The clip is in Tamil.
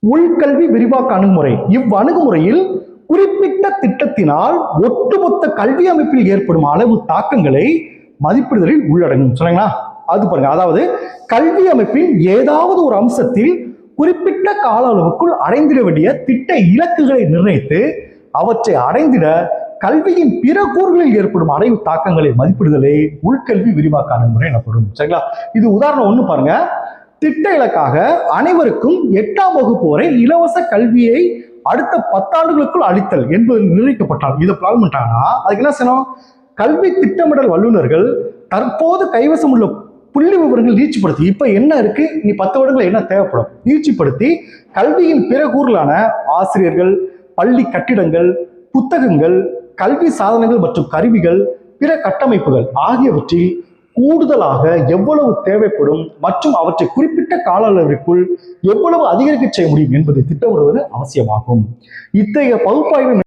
உள்கல்வி விரிவாக்க அணுகுமுறை. இவ்வணுகுமுறையில் குறிப்பிட்ட திட்டத்தினால் ஒட்டுமொத்த கல்வி அமைப்பில் ஏற்படும் அளவு தாக்கங்களை மதிப்பிடுதலில் உள்ளடங்கும். சொல்லுங்களா? அது பாருங்க. அதாவது கல்வி அமைப்பின் ஏதாவது ஒரு அம்சத்தில் குறிப்பிட்ட கால அளவுக்குள் அடைந்திட வேண்டிய திட்ட இலக்குகளை நிர்ணயித்து அவற்றை அடைந்திட கல்வியின் பிற கூறுகளில் ஏற்படும் அடைவு தாக்கங்களை மதிப்பிடுதலே உள்கல்வி விரிவாக்க அணுகுமுறை எனப்படும். சரிங்களா? இது உதாரணம் ஒண்ணு பாருங்க. திட்ட இலக்காக அனைவருக்கும் 8ஆம் வகுப்பு வரை இலவச கல்வியை அடுத்த 10 ஆண்டுகளுக்குள் அளித்தல் என்பது நிர்ணயிக்கப்பட்டால் இதை பிளான் பண்ணிட்டாங்கன்னா அதுக்கு என்ன செய்யணும்? கல்வி திட்டமிடல் வல்லுநர்கள் தற்போது கைவசம் உள்ள புள்ளி விவரங்கள் நீட்சிப்படுத்தி இப்ப என்ன இருக்கு, இனி 10 வருடங்கள் என்ன தேவைப்படும் நீட்சிப்படுத்தி கல்வியின் பிற கூறுகளான ஆசிரியர்கள், பள்ளி கட்டிடங்கள், புத்தகங்கள், கல்வி சாதனங்கள் மற்றும் கருவிகள், பிற கட்டமைப்புகள் ஆகியவற்றில் கூடுதலாக எவ்வளவு தேவைப்படும் மற்றும் அவற்றை குறிப்பிட்ட கால அளவிற்குள் எவ்வளவு அதிகரிக்க செய்ய முடியும் என்பதை திட்டமிடுவது அவசியமாகும். இத்தகைய பகுப்பாய்வு